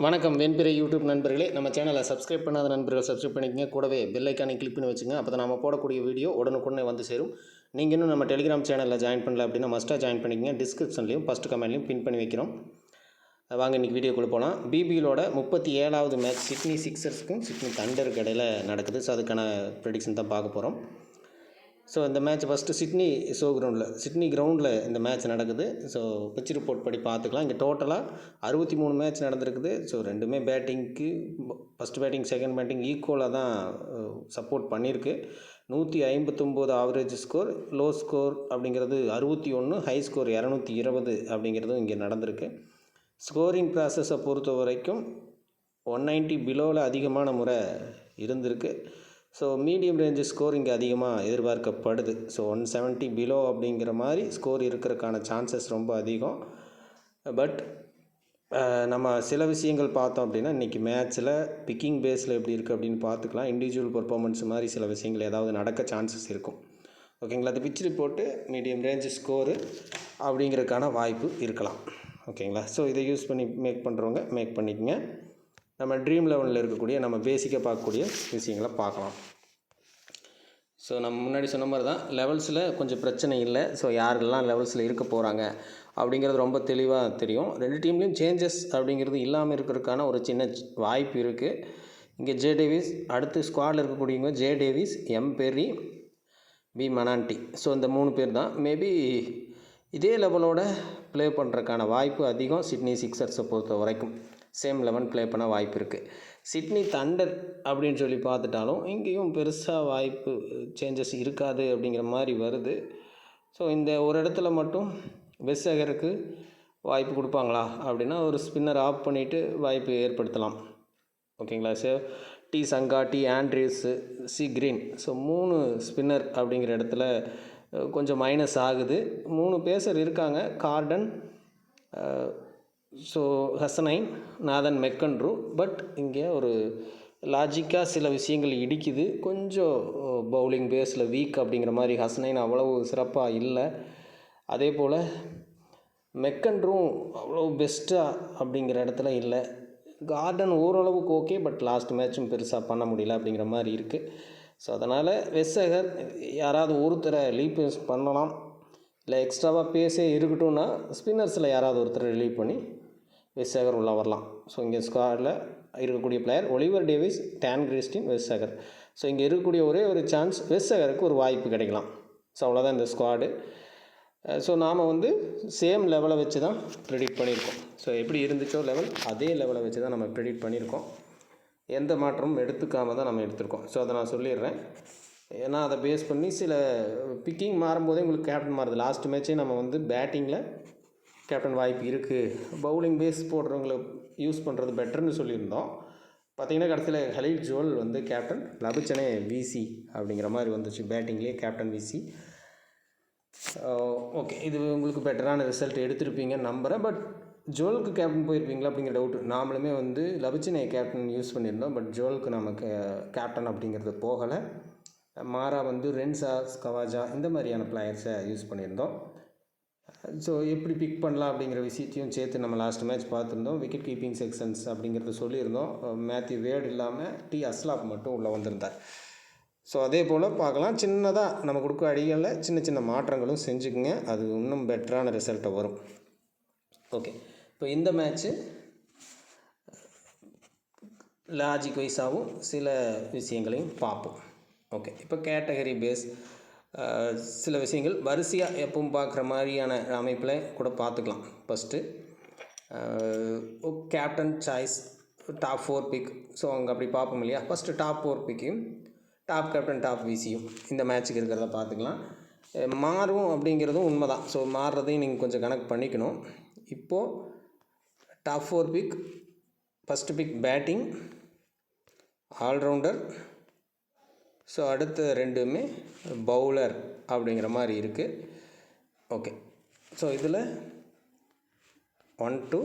வணக்கம் வெண்பிறை யூடியூப் நண்பர்களே, நம்ம சேனலை சப்ஸ்கிரைப் பண்ணாத நண்பர்கள் சப்ஸ்கிரைப் பண்ணிக்கங்க. கூடவே பெல் ஐக்கானை கிளிக் பண்ணி வச்சுங்க. அப்போ தான் நம்ம போடக்கூடிய வீடியோ உடனுக்குடனே வந்து சேரும். நீங்கள் இன்னும் நம்ம டெலிகிராம் சேனலில் ஜாயின் பண்ணல அப்படின்னா மஸ்ட்டாக ஜாயின் பண்ணிக்கங்க. டிஸ்கிரிப்ஷன்லையும் ஃபஸ்ட்டு கமெண்ட்லையும் பின் பண்ணி வைக்கிறோம். வாங்க இன்றைக்கி வீடியோக்குள்ளே போகலாம். பிபிஎலோட 37வது மேட்ச் சிட்னி சிக்ஸர்ஸ்க்கும் சிட்னி தண்டருக்கு இடையில் நடக்குது. ஸோ அதுக்கான ப்ரெடிக்ஷன் தான் பார்க்க போகிறோம். ஸோ இந்த மேட்ச் ஃபஸ்ட்டு சிட்னி கிரவுண்டில் இந்த மேட்ச் நடக்குது. ஸோ பிச் ரிப்போர்ட் படி பார்த்துக்கலாம். இங்கே டோட்டலாக 63 மேட்ச் நடந்திருக்குது. ஸோ ரெண்டுமே பேட்டிங்க்கு ஃபஸ்ட் பேட்டிங் செகண்ட் பேட்டிங் ஈக்குவலாக தான் சப்போர்ட் பண்ணியிருக்கு. 159 ஆவரேஜ் ஸ்கோர், லோ ஸ்கோர் அப்படிங்கிறது 61, ஹை ஸ்கோர் 220 அப்படிங்கிறதும் இங்கே நடந்திருக்கு. ஸ்கோரிங் ப்ராசஸை பொறுத்த வரைக்கும் 190 பிலோவில் அதிகமான முறை இருந்திருக்கு. ஸோ மீடியம் ரேஞ்சு ஸ்கோர் இங்கே அதிகமாக எதிர்பார்க்கப்படுது. ஸோ 170 பிலோ அப்படிங்கிற மாதிரி ஸ்கோர் இருக்கிறதுக்கான சான்சஸ் ரொம்ப அதிகம். பட் நம்ம சில விஷயங்கள் பார்த்தோம் அப்படின்னா இன்றைக்கி மேட்ச்சில் பிக்கிங் பேஸில் எப்படி இருக்குது அப்படின்னு பார்த்துக்கலாம். இண்டிவிஜுவல் பர்ஃபார்மன்ஸ் மாதிரி சில விஷயங்கள் ஏதாவது நடக்க சான்சஸ் இருக்கும். ஓகேங்களா, அது pitch report medium range score அப்படிங்கிறதுக்கான வாய்ப்பு இருக்கலாம். ஓகேங்களா, ஸோ இதை யூஸ் பண்ணி மேக் பண்ணுறவங்க மேக் பண்ணிக்கங்க. நம்ம ட்ரீம் லெவலில் இருக்கக்கூடிய நம்ம பேசிக்காக பார்க்கக்கூடிய விஷயங்களை பார்க்கலாம். ஸோ நம்ம முன்னாடி சொன்ன மாதிரி தான் லெவல்ஸில் கொஞ்சம் பிரச்சனை இல்லை. ஸோ யாரெல்லாம் லெவல்ஸில் இருக்க போகிறாங்க அப்படிங்கிறது ரொம்ப தெளிவாக தெரியும். ரெண்டு டீம்லேயும் சேஞ்சஸ் அப்படிங்கிறது இல்லாமல் இருக்கிறதுக்கான ஒரு சின்ன வாய்ப்பு இருக்குது. இங்கே ஜே டேவிஸ், அடுத்து ஸ்குவாடில் இருக்கக்கூடியவங்க J Davies, M Perry, B Manenti. So இந்த 3 பேர் தான் மேபி இதே லெவலோட ப்ளே பண்ணுறதுக்கான வாய்ப்பு அதிகம். சிட்னி சிக்ஸர்ஸை பொறுத்த வரைக்கும் சேம் 11 ப்ளே பண்ண வாய்ப்பு இருக்குது. சிட்னி தண்டர் அப்படின்னு சொல்லி பார்த்துட்டாலும் இங்கேயும் பெருசாக வாய்ப்பு சேஞ்சஸ் இருக்காது அப்படிங்கிற மாதிரி வருது. ஸோ இந்த ஒரு இடத்துல மட்டும் வெஸ்ஸகருக்கு வாய்ப்பு கொடுப்பாங்களா அப்படின்னா ஒரு ஸ்பின்னர் ஆஃப் பண்ணிவிட்டு வாய்ப்பு ஏற்படுத்தலாம். ஓகேங்களா, so T Sangha, D Andrews, C Green, so 3 spinner அப்படிங்கிற இடத்துல கொஞ்சம் மைனஸ் ஆகுது. 3 பேசர் இருக்காங்க, Gordon, so Hasnain, Nathan McAndrew. But இங்கே ஒரு லாஜிக்காக சில விஷயங்கள் இடிக்குது. கொஞ்சம் பவுலிங் பேஸில் வீக் அப்படிங்கிற மாதிரி ஹசனைன் அவ்வளவு சிறப்பாக இல்லை. அதே போல் மெக்கன்ட்ரூ அவ்வளோ பெஸ்ட்டாக அப்படிங்கிற இடத்துல இல்லை. கார்டன் ஓரளவுக்கு ஓகே, பட் லாஸ்ட் மேட்சும் பெருசாக பண்ண முடியல அப்படிங்கிற மாதிரி இருக்குது. ஸோ அதனால் வெஸ்ஸகர் யாராவது ஒருத்தரை லீவ் பண்ணலாம், இல்லை எக்ஸ்ட்ராவாக பேஸே இருக்கட்டும்னா ஸ்பின்னர்ஸில் யாராவது ஒருத்தரை ரிலீவ் பண்ணி வெஸ்ஸகர் உள்ளே வரலாம். ஸோ இங்கே ஸ்குவாடில் இருக்கக்கூடிய player Oliver Davies, Dan Christian, வெஸ்ஸகர். ஸோ இங்கே இருக்கக்கூடிய ஒரே ஒரு சான்ஸ் வெஸ்ஸகருக்கு ஒரு வாய்ப்பு கிடைக்கலாம். ஸோ அவ்வளோதான் இந்த ஸ்குவாடு. ஸோ நாம் சேம் லெவலை வச்சு தான் ப்ரெடிக்ட் பண்ணியிருக்கோம். ஸோ எப்படி இருந்துச்சோ லெவல் அதே லெவலை வச்சு தான் நம்ம ப்ரெடிக்ட் பண்ணியிருக்கோம். எந்த மாற்றமும் எடுத்துக்காமல் தான் நம்ம எடுத்திருக்கோம். ஸோ அதை நான் சொல்லிடுறேன். ஏன்னா அதை பேஸ் பண்ணி சில பிக்கிங் மாறும்போதே உங்களுக்கு கேப்டன் மாறுது. லாஸ்ட் மேட்ச்சே நம்ம பேட்டிங்கில் கேப்டன் வாய்ப்பு இருக்குது, பவுலிங் பேஸ் போடுறவங்களை யூஸ் பண்ணுறது பெட்டர்னு சொல்லியிருந்தோம். பார்த்திங்கன்னா கடைசியில் ஹலீல் ஜோல் கேப்டன், லபிச்சனே விசி அப்படிங்கிற மாதிரி வந்துச்சு. பேட்டிங்லேயே கேப்டன் விசி. ஓகே, இது உங்களுக்கு பெட்டரான ரிசல்ட் எடுத்திருப்பீங்கன்னு நம்புகிறேன். பட் ஜோலுக்கு கேப்டன் போயிருப்பீங்களா அப்படிங்கிற டவுட். நாமளுமே லபிச்சனை கேப்டன் யூஸ் பண்ணியிருந்தோம். பட் ஜோலுக்கு நமக்கு கேப்டன் அப்படிங்கிறது போகலை. மாறா ரென்சா, கவாஜா இந்த மாதிரியான பிளேயர்ஸை யூஸ் பண்ணியிருந்தோம். ஸோ எப்படி பிக் பண்ணலாம் அப்படிங்கிற விஷயத்தையும் சேர்த்து நம்ம லாஸ்ட் மேட்ச் பார்த்துருந்தோம். விக்கெட் கீப்பிங் செக்ஷன்ஸ் அப்படிங்கிறது சொல்லியிருந்தோம். மேத்யூ வேர்டு இல்லாமல் டி அஸ்லாப் மட்டும் உள்ளே வந்திருந்தார். ஸோ அதே போல் பார்க்கலாம். சின்னதாக நம்ம கொடுக்க அடிகளில் சின்ன சின்ன மாற்றங்களும் செஞ்சுக்குங்க. அது இன்னும் பெட்டரான ரிசல்ட்டை வரும். ஓகே, இப்போ இந்த மேட்ச்சு லாஜிக் வைஸாகவும் சில விஷயங்களையும் பார்ப்போம். ஓகே, இப்போ கேட்டகரி பேஸ் சில விஷயங்கள் வரிசையாக எப்பவும் பார்க்குற மாதிரியான அமைப்பில் கூட பார்த்துக்கலாம். First captain choice, top 4 pick. So அங்கே அப்படி பார்ப்போம் இல்லையா. ஃபஸ்ட்டு டாப் 4 பிக்கையும் டாப் கேப்டன், டாப் விசியும் இந்த மேட்ச்சுக்கு இருக்கிறத பார்த்துக்கலாம். மாறும் அப்படிங்கிறதும் உண்மை தான். ஸோ மாறுறதையும் நீங்கள் கொஞ்சம் கணக்கு பண்ணிக்கணும். இப்போது top 4 pick, first pick batting, allrounder. So அடுத்த ரெண்டுமே பவுலர் அப்படிங்கிற மாதிரி இருக்குது. ஓகே, ஸோ இதில் 1 2,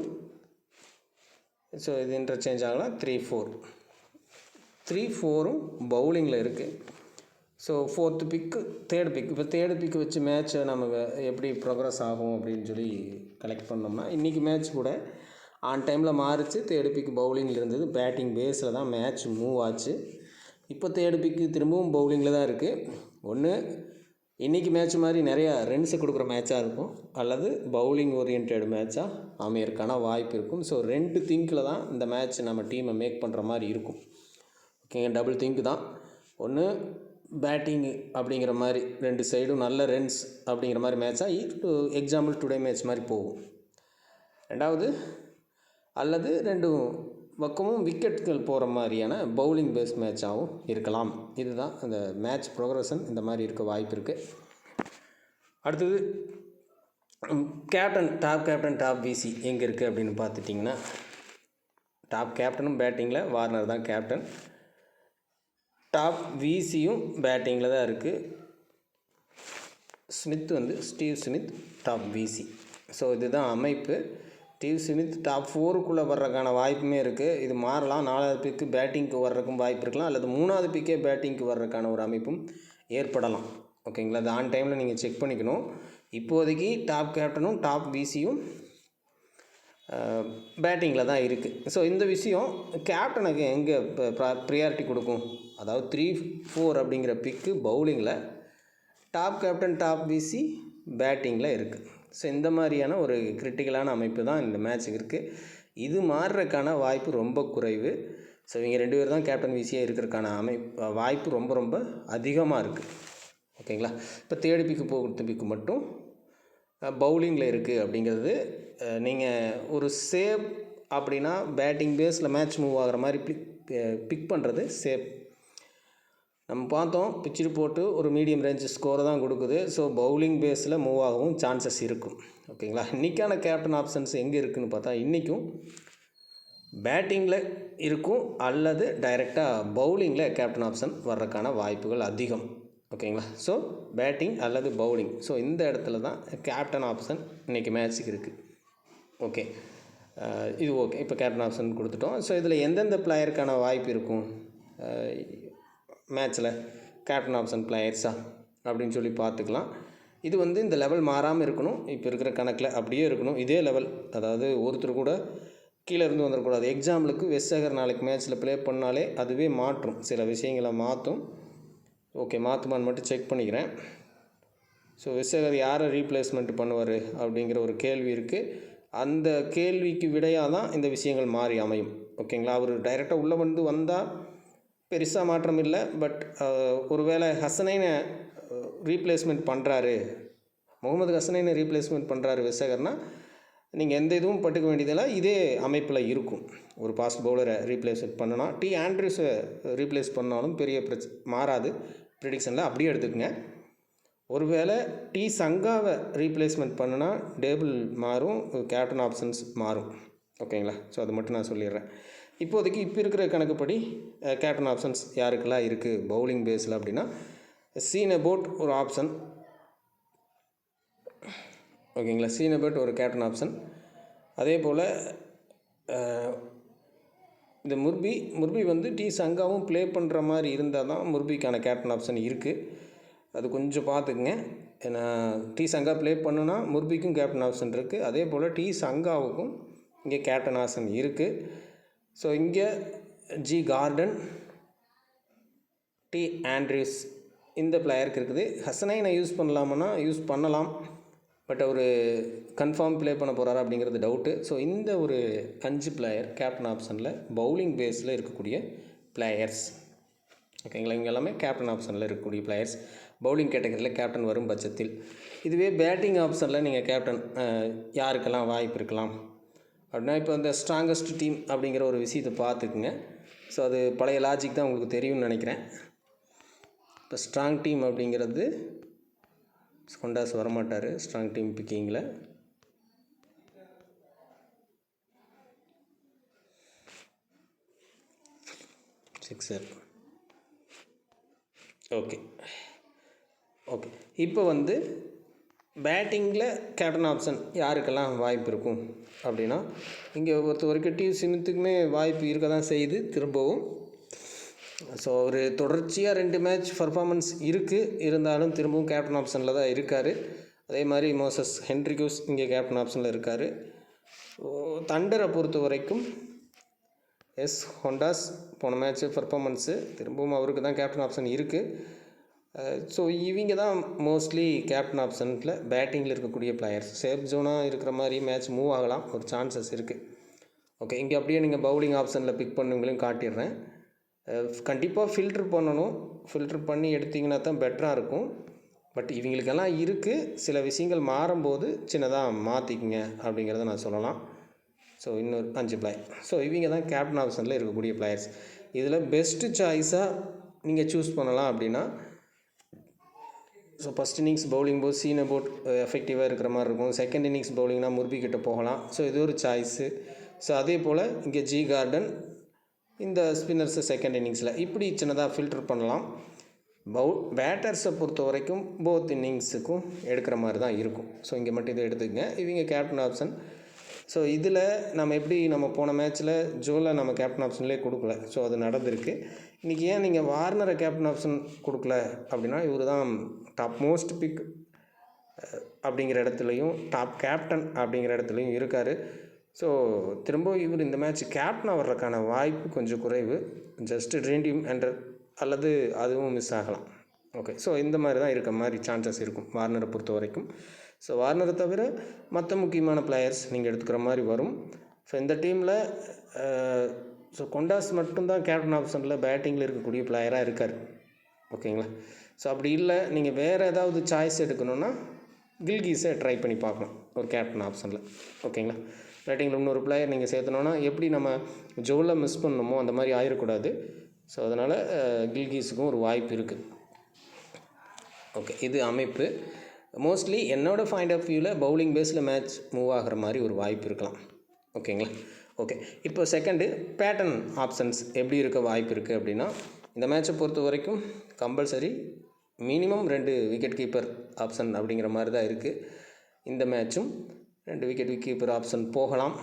ஸோ இது இன்டர்சேஞ்ச் ஆகலாம். 3 4ம் பவுலிங்கில் இருக்குது. ஸோ 4th பிக்கு, 3rd பிக். இப்போ 3rd பிக்கு வச்சு மேட்ச்சை நம்ம எப்படி ப்ரோக்ரஸ் ஆகும் அப்படின்னு சொல்லி கலெக்ட் பண்ணோம்னா இன்றைக்கி மேட்ச் கூட ஆன் டைமில் மாறிச்சு. தேர்டு பிக் பவுலிங்கில் இருந்தது. பேட்டிங் பேஸில் தான் மேட்ச் மூவ் ஆச்சு. இப்போ தேர்டு பிக்கு திரும்பவும் பவுலிங்கில் தான் இருக்குது. ஒன்று இன்றைக்கி மேட்ச் மாதிரி நிறையா ரன்ஸு கொடுக்குற மேட்சாக இருக்கும், அல்லது பவுலிங் ஓரியன்ட் மேட்சாக அமையறதுக்கான வாய்ப்பு இருக்கும். ஸோ 2 திங்கில் தான் இந்த மேட்ச் நம்ம டீமை மேக் பண்ணுற மாதிரி இருக்கும். ஓகேங்க, டபுள் திங்க் தான். ஒன்று பேட்டிங்கு அப்படிங்கிற மாதிரி 2 சைடும் நல்ல ரன்ஸ் அப்படிங்கிற மாதிரி மேட்சாக எக்ஸாம்பிள் டுடே மேட்ச் மாதிரி போகும். ரெண்டாவது அல்லது 2 பக்கமும் விக்கெட்டுகள் போகிற மாதிரியான பவுலிங் பேஸ் மேட்சாகவும் இருக்கலாம். இதுதான் அந்த மேட்ச் ப்ரோக்ரஷன். இந்த மாதிரி இருக்க வாய்ப்பு இருக்குது. அடுத்தது கேப்டன், டாப் விசி எங்கே இருக்குது அப்படின்னு பார்த்துட்டிங்கன்னா, டாப் கேப்டனும் பேட்டிங்கில் வார்னர் தான் கேப்டன். டாப் விசியும் பேட்டிங்கில் தான் இருக்குது. ஸ்மித் வந்து ஸ்டீவ் ஸ்மித் டாப் விசி. ஸோ இதுதான் அமைப்பு. ஸ்டீவ் ஸ்மித் டாப் 4க்குள்ளே வர்றதுக்கான வாய்ப்புமே இருக்குது. இது மாறலாம். 4வது பிக்கு பேட்டிங்க்கு வர்றதுக்கும் வாய்ப்பு இருக்கலாம், அல்லது 3வது பிக்கே பேட்டிங்க்கு வர்றதுக்கான ஒரு அமைப்பும் ஏற்படலாம். ஓகேங்களா, அது ஆன் டைமில் நீங்கள் செக் பண்ணிக்கணும். இப்போதைக்கு டாப் கேப்டனும் டாப் விசியும் பேட்டிங்கில் தான் இருக்குது. ஸோ இந்த விஷயம் கேப்டனுக்கு எங்கே ப்ரியாரிட்டி கொடுக்கும், அதாவது 3-4 அப்படிங்கிற பிக்கு பவுலிங்கில், டாப் கேப்டன் டாப் விசி பேட்டிங்கில் இருக்குது. ஸோ இந்த மாதிரியான ஒரு கிரிட்டிக்கலான அமைப்பு தான் இந்த மேட்ச்சுக்கு இருக்குது. இது மாறுறதுக்கான வாய்ப்பு ரொம்ப குறைவு. ஸோ இவங்க 2 பேர் தான் கேப்டன் விசியாக இருக்கிறதுக்கான வாய்ப்பு ரொம்ப ரொம்ப அதிகமாக இருக்குது. ஓகேங்களா, இப்போ தேர்டு பிக்கு போகிறது பிக்கு மட்டும் பவுலிங்கில் இருக்குது அப்படிங்கிறது. நீங்கள் ஒரு சேவ் அப்படின்னா பேட்டிங் பேஸில் மேட்ச் மூவ் ஆகிற மாதிரி பிக் பண்ணுறது சேவ். நம்ம பார்த்தோம், பிச்சு போட்டு ஒரு மீடியம் ரேஞ்ச் ஸ்கோரை தான் கொடுக்குது. ஸோ பவுலிங் பேஸில் மூவ் ஆகவும் சான்சஸ் இருக்கும். ஓகேங்களா, இன்றைக்கான கேப்டன் ஆப்ஷன்ஸ் எங்கே இருக்குதுன்னு பார்த்தா, இன்றைக்கும் பேட்டிங்கில் இருக்கும், அல்லது டைரெக்டாக பவுலிங்கில் கேப்டன் ஆப்ஷன் வர்றதுக்கான வாய்ப்புகள் அதிகம். ஓகேங்களா, ஸோ பேட்டிங் அல்லது பவுலிங், ஸோ இந்த இடத்துல தான் கேப்டன் ஆப்ஷன் இன்றைக்கி மேட்ச்சுக்கு இருக்குது. ஓகே, இது ஓகே. இப்போ கேப்டன் ஆப்ஷன் கொடுத்துட்டோம். ஸோ இதில் எந்தெந்த பிளேயருக்கான வாய்ப்பு இருக்கும் மேட்ச்சில் கேப்டன் ஆப்ஷன் பிளேயர்ஸா அப்படின்னு சொல்லி பார்த்துக்கலாம். இது வந்து இந்த லெவல் மாறாமல் இருக்கணும். இப்போ இருக்கிற கணக்கில் அப்படியே இருக்கணும், இதே லெவல். அதாவது ஒருத்தர் கூட கீழே இருந்து வந்துடக்கூடாது. எக்ஸாம்பிளுக்கு வெஸ்ஸகர் நாளைக்கு மேட்ச்சில் ப்ளே பண்ணாலே அதுவே மாற்றும், சில விஷயங்களை மாற்றும். ஓகே, மாற்றுமான்னு மட்டும் செக் பண்ணிக்கிறேன். ஸோ வெஸ்ஸகர் யாரை ரீப்ளேஸ்மெண்ட் பண்ணுவார் அப்படிங்கிற ஒரு கேள்வி இருக்குது. அந்த கேள்விக்கு விடையாக தான் இந்த விஷயங்கள் மாறி அமையும். ஓகேங்களா, அவர் டைரெக்டாக உள்ளே வந்தால் பெருசாக மாற்றம் இல்லை. பட் ஒருவேளை ஹசனைனை ரீப்ளேஸ்மெண்ட் பண்ணுறாரு, முகமது ஹசனைனை ரீப்ளேஸ்மெண்ட் பண்ணுறாரு வெஸ்ஸகர்னால், நீங்கள் எந்த இதுவும் பட்டுக்க வேண்டியதில்லை, இதே அமைப்பில் இருக்கும். ஒரு ஃபாஸ்ட் பவுலரை ரீப்ளேஸ்மெண்ட் பண்ணனா, ஆண்ட்ரூஸை ரீப்ளேஸ் பண்ணாலும் பெரிய மாறாது ப்ரிடிக்ஷனில், அப்படியே எடுத்துக்கங்க. ஒருவேளை சங்காவை ரீப்ளேஸ்மெண்ட் பண்ணுனா டேபிள் மாறும், கேப்டன் ஆப்ஷன்ஸ் மாறும். ஓகேங்களா, ஸோ அது மட்டும் நான் சொல்லிடுறேன். இப்போதைக்கு இப்போ இருக்கிற கணக்குப்படி கேப்டன் ஆப்ஷன்ஸ் யாருக்கெல்லாம் இருக்குது பவுலிங் பேஸில் அப்படின்னா, சீனபோட் ஒரு ஆப்ஷன். ஓகேங்களா, சீனபோட் ஒரு கேப்டன் ஆப்ஷன். அதே போல் இந்த முர்பி வந்து சங்காவும் ப்ளே பண்ணுற மாதிரி இருந்தால் தான் முர்பிக்கான கேப்டன் ஆப்ஷன் இருக்குது. அது கொஞ்சம் பார்த்துக்குங்க. ஏன்னா சங்கா ப்ளே பண்ணுன்னா முர்பிக்கும் கேப்டன் ஆப்ஷன் இருக்குது. அதே போல் சங்காவுக்கும் இங்கே கேப்டன் ஆப்ஷன் இருக்குது. ஸோ இங்கே கார்டன், ஆண்ட்ரூஸ் இந்த பிளேயருக்கு இருக்குது. ஹசனைனை யூஸ் பண்ணலாமன்னா யூஸ் பண்ணலாம், பட் அவர் கன்ஃபார்ம் ப்ளே பண்ண போகிறாரா அப்படிங்கிறது டவுட்டு. ஸோ இந்த ஒரு 5 பிளேயர் கேப்டன் ஆப்ஷனில் பவுலிங் பேஸில் இருக்கக்கூடிய பிளேயர்ஸ். ஓகேங்களா, இங்கே எல்லாமே கேப்டன் ஆப்ஷனில் இருக்கக்கூடிய பிளேயர்ஸ் பவுலிங் கேட்டகரியில் கேப்டன் வரும் பட்சத்தில். இதுவே பேட்டிங் ஆப்ஷனில் நீங்கள் கேப்டன் யாருக்கெல்லாம் வாய்ப்பு இருக்கலாம் அப்படின்னா, இப்போ இந்த ஸ்ட்ராங்கஸ்ட் டீம் அப்படிங்கிற ஒரு விஷயத்தை பார்த்துக்குங்க. ஸோ அது பழைய லாஜிக் தான் உங்களுக்கு தெரியும்னு நினைக்கிறேன். இப்போ ஸ்ட்ராங் டீம் அப்படிங்கிறது கொண்டாஸ் வரமாட்டார் ஸ்ட்ராங் டீம் பிக்கிங்கில். சிக்ஸர். ஓகே, இப்போ வந்து பேட்டிங்கில் கேப்டன் ஆப்ஷன் யாருக்கெல்லாம் வாய்ப்பு இருக்கும் அப்படின்னா, இங்கே பொறுத்த வரைக்கும் ஸ்மித்துக்குமே வாய்ப்பு இருக்க தான் செய்யுது திரும்பவும். ஸோ ஒரு தொடர்ச்சியாக 2 மேட்ச் பர்ஃபார்மன்ஸ் இருந்தாலும் திரும்பவும் கேப்டன் ஆப்ஷனில் தான் இருக்கார். அதே மாதிரி மோசஸ் ஹென்ரிக்யூஸ் இங்கே கேப்டன் ஆப்ஷனில் இருக்கார். ஸோ தண்டரை பொறுத்த வரைக்கும் ஹொண்டாஸ் போன மேட்ச்சு பர்ஃபார்மன்ஸு திரும்பவும் அவருக்கு தான் கேப்டன் ஆப்ஷன் இருக்குது. ஸோ இவங்க தான் மோஸ்ட்லி கேப்டன் ஆப்ஷனில் பேட்டிங்கில் இருக்கக்கூடிய பிளேயர்ஸ். சேஃப் ஜோனாக இருக்கிற மாதிரி மேட்ச் மூவ் ஆகலாம், ஒரு சான்சஸ் இருக்குது. ஓகே, இங்கே அப்படியே நீங்கள் பவுலிங் ஆப்ஷனில் பிக் பண்ணுவங்களையும் காட்டிடுறேன். கண்டிப்பாக ஃபில்ட்ரு பண்ணணும், ஃபில்ட்ரு பண்ணி எடுத்திங்கன்னா தான் பெட்டராக இருக்கும். பட் இவங்களுக்கெல்லாம் இருக்குது, சில விஷயங்கள் மாறும்போது சின்னதாக மாற்றிக்குங்க அப்படிங்கிறத நான் சொல்லலாம். ஸோ இன்னொரு 5 பிளேயர். ஸோ இவங்க தான் கேப்டன் ஆப்ஷனில் இருக்கக்கூடிய பிளேயர்ஸ். இதில் பெஸ்ட்டு சாய்ஸாக நீங்கள் சூஸ் பண்ணலாம் அப்படின்னா, ஸோ ஃபஸ்ட் இன்னிங்ஸ் பவுலிங் போது சீன போட் எஃபெக்டிவாக இருக்கிற மாதிரி இருக்கும். செகண்ட் இன்னிங்ஸ் பவுலிங்னா முர்பி கிட்ட போகலாம். ஸோ இது ஒரு சாய்ஸு. ஸோ அதே போல் இங்கே ஜி கார்டன், இந்த ஸ்பின்னர்ஸு செகண்ட் இன்னிங்ஸில் இப்படி சின்னதாக ஃபில்டர் பண்ணலாம். பேட்டர்ஸை பொறுத்த வரைக்கும் போத் இன்னிங்ஸுக்கும் எடுக்கிற மாதிரி தான் இருக்கும். ஸோ இங்கே மட்டும் இதை எடுத்துக்கங்க, இவங்க கேப்டன் ஆப்ஷன். ஸோ இதில் நம்ம போன மேட்ச்சில் ஜோலை நம்ம கேப்டன் ஆப்ஷன்லேயே கொடுக்கல. ஸோ அது நடந்திருக்கு. இன்றைக்கி ஏன் நீங்கள் வார்னரை கேப்டன் ஆப்ஷன் கொடுக்கல அப்படின்னா, இவர் தான் டாப் மோஸ்ட் பிக் அப்படிங்கிற இடத்துலையும் டாப் கேப்டன் அப்படிங்கிற இடத்துலையும் இருக்கார். ஸோ திரும்ப இவர் இந்த மேட்ச் கேப்டன் வர்றதுக்கான வாய்ப்பு கொஞ்சம் குறைவு. ஜஸ்ட்டு ட்ரீம் டீம் என்டர் அல்லது அதுவும் மிஸ் ஆகலாம். ஓகே, ஸோ இந்த மாதிரி தான் இருக்க மாதிரி சான்சஸ் இருக்கும் வார்னரை பொறுத்த வரைக்கும். ஸோ வார்னரை தவிர மற்ற முக்கியமான பிளேயர்ஸ் நீங்கள் எடுத்துக்கிற மாதிரி வரும். ஸோ இந்த டீமில் ஸோ கொண்டாஸ் மட்டும்தான் கேப்டன் ஆப்ஷனில் பேட்டிங்கில் இருக்கக்கூடிய பிளேயராக இருக்கார். ஓகேங்களா? ஸோ அப்படி இல்லை, நீங்கள் வேறு ஏதாவது சாய்ஸ் எடுக்கணுன்னா கில்கீஸை ட்ரை பண்ணி பார்க்கலாம் ஒரு கேப்டன் ஆப்ஷனில். ஓகேங்களா? பேட்டிங்கில் இன்னொரு பிளேயர் நீங்கள் சேர்த்தனோன்னா எப்படி நம்ம ஜோவில் மிஸ் பண்ணணுமோ அந்த மாதிரி ஆயிடக்கூடாது. ஸோ அதனால் கில்கீஸுக்கும் ஒரு வாய்ப்பு இருக்குது. ஓகே, இது அமைப்பு. மோஸ்ட்லி என்னோடய பாயிண்ட் ஆஃப் வியூவில் பவுலிங் பேஸில் மேட்ச் மூவ் ஆகிற மாதிரி ஒரு வாய்ப்பு இருக்கலாம். ஓகேங்களா? ஓகே, இப்போ செகண்டு பேட்டர்ன் ஆப்ஷன்ஸ் எப்படி இருக்க வாய்ப்பு இருக்குது அப்படின்னா, இந்த மேட்சை பொறுத்த வரைக்கும் compulsory minimum 2 wicket keeper option அப்படிங்கிற மாதிரி தான் இருக்குது. இந்த மேட்சும் 2 விக்கெட் கீப்பர் ஆப்ஷன் போகலாம்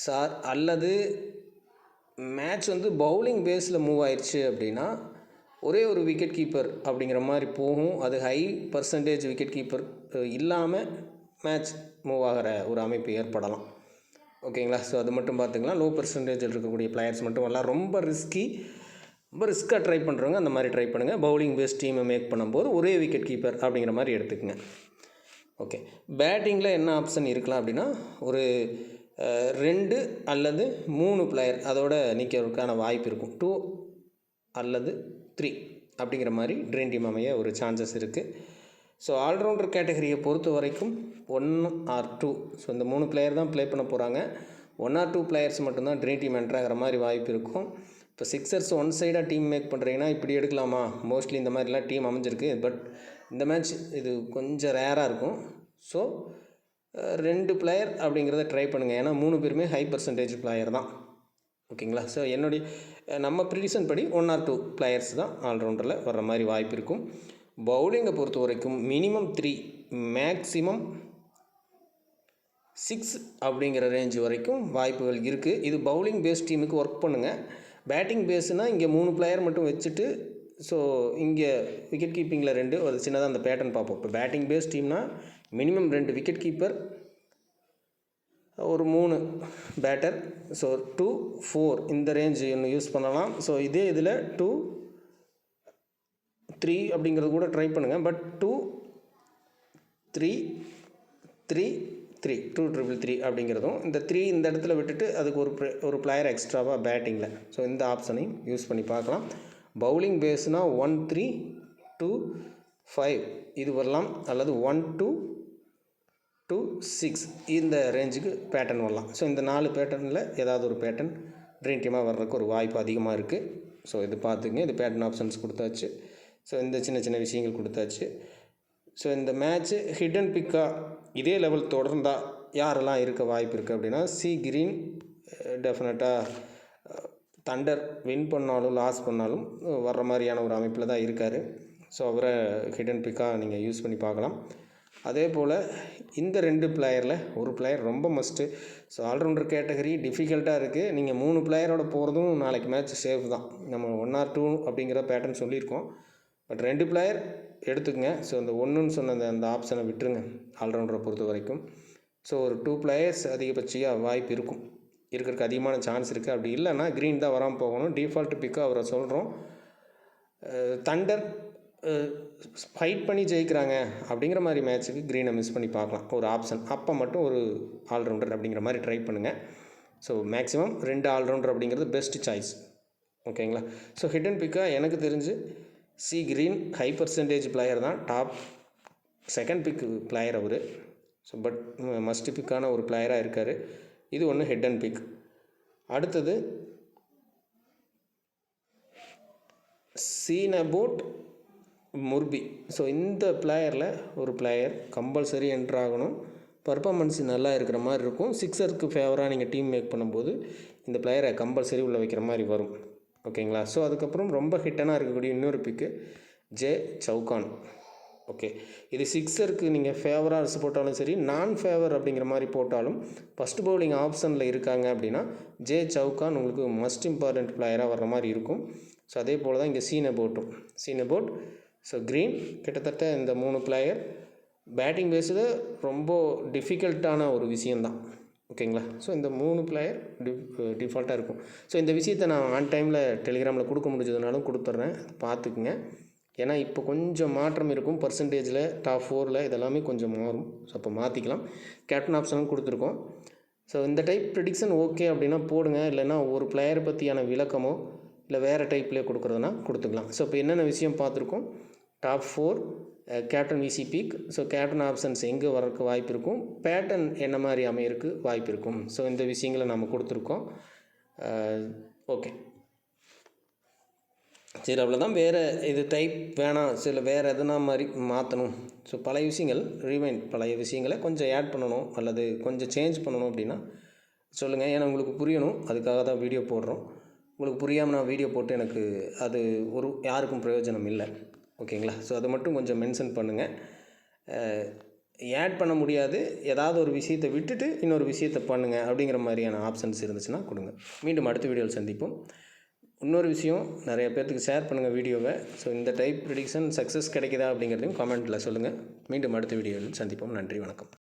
சார். அல்லது மேட்ச் பவுலிங் பேஸில் மூவ் ஆயிடுச்சு அப்படின்னா ஒரே ஒரு விக்கெட் கீப்பர் அப்படிங்கிற மாதிரி போகும். அது ஹை பர்சன்டேஜ் விக்கெட் கீப்பர் இல்லாமல் மேட்ச் மூவ் ஆகிற ஒரு அமைப்பு ஏற்படலாம். ஓகேங்களா? ஸோ அது மட்டும் பார்த்துக்கலாம். லோ பர்சன்டேஜில் இருக்கக்கூடிய பிளேயர்ஸ் மட்டும் வரலாம். ரொம்ப ரிஸ்க்காக ட்ரை பண்ணுறவங்க அந்த மாதிரி ட்ரை பண்ணுங்கள். பவுலிங் பேஸ் டீமை மேக் பண்ணும்போது ஒரே விக்கெட் கீப்பர் அப்படிங்கிற மாதிரி எடுத்துக்கங்க. ஓகே, பேட்டிங்கில் என்ன ஆப்ஷன் இருக்கலாம் அப்படின்னா, ஒரு 2 அல்லது 3 பிளேயர் அதோட நிற்கிறதுக்கான வாய்ப்பு இருக்கும். 2 அல்லது 3 அப்படிங்கிற மாதிரி ட்ரீம் டீம் அமைய ஒரு சான்சஸ் இருக்குது. ஸோ ஆல்ரவுண்டர் கேட்டகரியை பொறுத்த வரைக்கும் 1 or 2, ஸோ இந்த 3 பிளேயர் தான் ப்ளே பண்ண போகிறாங்க. 1 or 2 பிளேயர்ஸ் மட்டும்தான் ட்ரீம் டீம் என்ட்ரு ஆகிற மாதிரி வாய்ப்பு இருக்கும். இப்போ சிக்ஸர்ஸ் ஒன் சைடாக டீம் மேக் பண்ணுறீங்கன்னா இப்படி எடுக்கலாமா? மோஸ்ட்லி இந்த மாதிரிலாம் டீம் அமைஞ்சிருக்கு. பட் இந்த மேட்ச் இது கொஞ்சம் ரேராக இருக்கும். ஸோ 2 பிளேயர் அப்படிங்கிறத ட்ரை பண்ணுங்கள். ஏன்னா 3 பேருமே ஹை பர்சன்டேஜ் பிளேயர் தான். ஓகேங்களா? ஸோ நம்ம ப்ரிடிஷன் படி 1 or 2 பிளேயர்ஸ் தான் ஆல்ரவுண்டரில் வர்ற மாதிரி வாய்ப்பு இருக்கும். பவுலிங்கை பொறுத்த வரைக்கும் மினிமம் 3 மேக்ஸிமம் 6 அப்படிங்கிற ரேஞ்சு வரைக்கும் வாய்ப்புகள் இருக்குது. இது பவுலிங் பேஸ் டீமுக்கு ஒர்க் பண்ணுங்கள். பேட்டிங் பேஸுனால் இங்கே 3 பிளேயர் மட்டும் வச்சுட்டு, ஸோ இங்கே விக்கெட் கீப்பிங்கில் 2 ஒரு சின்னதாக அந்த பேட்டர்ன் பார்ப்போம். இப்போ பேட்டிங் பேஸ் டீம்னால் மினிமம் 2 விக்கெட் கீப்பர், ஒரு 3 பேட்டர். ஸோ 2, 4 இந்த ரேஞ்சு இன்னும் யூஸ் பண்ணலாம். ஸோ இதே இதில் 2, 3 அப்படிங்கிறது கூட ட்ரை பண்ணுங்கள். பட் 2, 3, 3, 3 2 3 3 அப்படிங்கிறதும் இந்த 3 இந்த இடத்துல விட்டுட்டு அதுக்கு ஒரு பிளேயர் எக்ஸ்ட்ராவாக பேட்டிங்கில். ஸோ இந்த ஆப்ஷனையும் யூஸ் பண்ணி பார்க்கலாம். பவுலிங் பேஸ்னால் 1, 3, 2, 5 இது வரலாம். அல்லது 1, 2, 2, 6 இந்த ரேஞ்சுக்கு பேட்டர்ன் வரலாம். ஸோ இந்த 4 பேட்டர்னில் ஏதாவது ஒரு பேட்டர்ன் ட்ரீம் டீமாக வர்றதுக்கு ஒரு வாய்ப்பு அதிகமாக இருக்குது. ஸோ இது பார்த்துங்க. இது பேட்டர்ன் ஆப்ஷன்ஸ் கொடுத்தாச்சு. ஸோ இந்த சின்ன விஷயங்கள் கொடுத்தாச்சு. ஸோ இந்த மேட்ச்சு ஹிடன் பிக்காக இதே லெவல் தொடர்ந்தால் யாரெல்லாம் இருக்க வாய்ப்பு இருக்குது அப்படின்னா, சி கிரீன் டெஃபினட்டாக தண்டர் வின் பண்ணாலும் லாஸ் பண்ணாலும் வர்ற மாதிரியான ஒரு அமைப்பில் தான் இருக்கார். ஸோ அவரை ஹிடன் பிக்காக நீங்கள் யூஸ் பண்ணி பார்க்கலாம். அதே போல் இந்த 2 பிளேயரில் ஒரு பிளேயர் ரொம்ப மஸ்ட்டு. ஸோ ஆல்ரவுண்டர் கேட்டகரி டிஃபிகல்ட்டாக இருக்குது. நீங்கள் 3 பிளேயரோட போகிறதும் நாளைக்கு மேட்ச் சேஃப் தான். நம்ம 1 or 2 அப்படிங்கிற பேட்டர்ன் சொல்லியிருக்கோம். பட் 2 பிளேயர் எடுத்துக்கங்க. ஸோ இந்த 1ன்னு சொன்ன அந்த ஆப்ஷனை விட்டுருங்க ஆல்ரவுண்டரை பொறுத்த வரைக்கும். ஸோ ஒரு 2 பிளேயர்ஸ் அதிகபட்சியாக வாய்ப்பு இருக்கிறதுக்கு அதிகமான சான்ஸ் இருக்குது. அப்படி இல்லைன்னா க்ரீன் தான் வராமல் போகணும். டிஃபால்ட் பிக்காக அவரை சொல்கிறோம். தண்டர் ஃபைட் பண்ணி ஜெயிக்கிறாங்க அப்படிங்கிற மாதிரி மேட்ச்சுக்கு க்ரீனை மிஸ் பண்ணி பார்க்கலாம், ஒரு ஆப்ஷன். அப்போ மட்டும் ஒரு ஆல்ரவுண்டர் அப்படிங்கிற மாதிரி ட்ரை பண்ணுங்கள். ஸோ மேக்ஸிமம் 2 ஆல்ரவுண்டர் அப்படிங்கிறது பெஸ்ட் சாய்ஸ். ஓகேங்களா? ஸோ ஹிடன் பிக்காக எனக்கு தெரிஞ்சு C Green high percentage player தான், டாப் செகண்ட் பிக் பிளேயர் அவர். ஸோ பட் மஸ்ட் பிக்கான ஒரு பிளேயராக இருக்கார். இது ஒன்று ஹிடன் பிக். அடுத்தது சீனபோட் முர்பி. ஸோ இந்த பிளேயரில் ஒரு பிளேயர் கம்பல்சரி என்ட்ரு ஆகணும். பர்ஃபார்மன்ஸ் நல்லா இருக்கிற மாதிரி இருக்கும். சிக்ஸருக்கு ஃபேவராக நீங்கள் டீம் மேக் பண்ணும்போது இந்த பிளேயரை கம்பல்சரி உள்ளே வைக்கிற மாதிரி வரும். ஓகேங்களா? ஸோ அதுக்கப்புறம் ரொம்ப ஹிட்டனாக இருக்கக்கூடிய இன்னொரு பிக்கு ஜே சவுகான். ஓகே, இது சிக்ஸருக்கு நீங்கள் ஃபேவராக போட்டாலும் சரி, நான் ஃபேவர் அப்படிங்கிற மாதிரி போட்டாலும் ஃபஸ்ட் பவுலிங் ஆப்ஷனில் இருக்காங்க அப்படின்னா ஜே சவுகான் உங்களுக்கு மஸ்ட் இம்பார்ட்டண்ட் பிளேயராக வர்ற மாதிரி இருக்கும். ஸோ அதே போல் தான் இங்கே சீனபோட். ஸோ க்ரீன் கிட்டத்தட்ட இந்த 3 பிளேயர் பேட்டிங் பேஸில் ரொம்ப டிஃபிகல்ட்டான ஒரு விஷயந்தான். ஓகேங்களா? ஸோ இந்த 3 பிளேயர் டிஃபால்ட்டாக இருக்கும். ஸோ இந்த விஷயத்தை நான் ஆன் டைமில் டெலிகிராமில் கொடுக்க முடிஞ்சதுனாலும் கொடுத்துட்றேன், பார்த்துக்குங்க. ஏன்னா இப்போ கொஞ்சம் மாற்றம் இருக்கும் பர்சன்டேஜில், டாப் 4ல் இதெல்லாமே கொஞ்சம் மாறும். ஸோ அப்போ மாற்றிக்கலாம். கேப்டன் ஆப்ஷனும் கொடுத்துருக்கோம். ஸோ இந்த டைப் ப்ரெடிக்ஷன் ஓகே அப்படின்னா போடுங்க. இல்லைன்னா ஒரு பிளேயரை பற்றியான விளக்கமோ இல்லை வேறு டைப்லேயே கொடுக்குறதுனா கொடுத்துக்கலாம். ஸோ இப்போ என்னென்ன விஷயம் பார்த்துருக்கோம்? டாப் 4, கேப்டன் விசி பீக். ஸோ கேப்டன் ஆப்ஷன்ஸ் எங்கே வரக்கு வாய்ப்பு இருக்கும், பேட்டர்ன் என்ன மாதிரி அமையறக்கு வாய்ப்பு இருக்கும். ஸோ இந்த விஷயங்களை நம்ம கொடுத்துருக்கோம். ஓகே, சரி, அவ்வளோதான். வேறு இது டைப் வேணாம், சில வேறு எதனா மாதிரி மாற்றணும். ஸோ பழைய விஷயங்கள் பழைய விஷயங்களை கொஞ்சம் ஆட் பண்ணணும் அல்லது கொஞ்சம் சேஞ்ச் பண்ணணும் அப்படின்னா சொல்லுங்கள். ஏன்னா உங்களுக்கு புரியணும், அதுக்காக தான் வீடியோ போடுறோம். உங்களுக்கு புரியாமல் நான் வீடியோ போட்டு எனக்கு அது யாருக்கும் பிரயோஜனம் இல்லை. ஓகேங்களா? ஸோ அதை மட்டும் கொஞ்சம் மென்ஷன் பண்ணுங்கள். ஆட் பண்ண முடியாது, ஏதாவது ஒரு விஷயத்தை விட்டுட்டு இன்னொரு விஷயத்தை பண்ணுங்கள் அப்படிங்கிற மாதிரியான ஆப்ஷன்ஸ் இருந்துச்சுன்னா கொடுங்க. மீண்டும் அடுத்த வீடியோவில் சந்திப்போம். இன்னொரு விஷயம், நிறைய பேர்த்துக்கு ஷேர் பண்ணுங்கள் வீடியோவை. ஸோ இந்த டைப் ப்ரெடிக்ஷன் சக்ஸஸ் கிடைக்குதா அப்படிங்கிறதையும் கமெண்ட்டில் சொல்லுங்கள். மீண்டும் அடுத்த வீடியோவில் சந்திப்போம். நன்றி, வணக்கம்.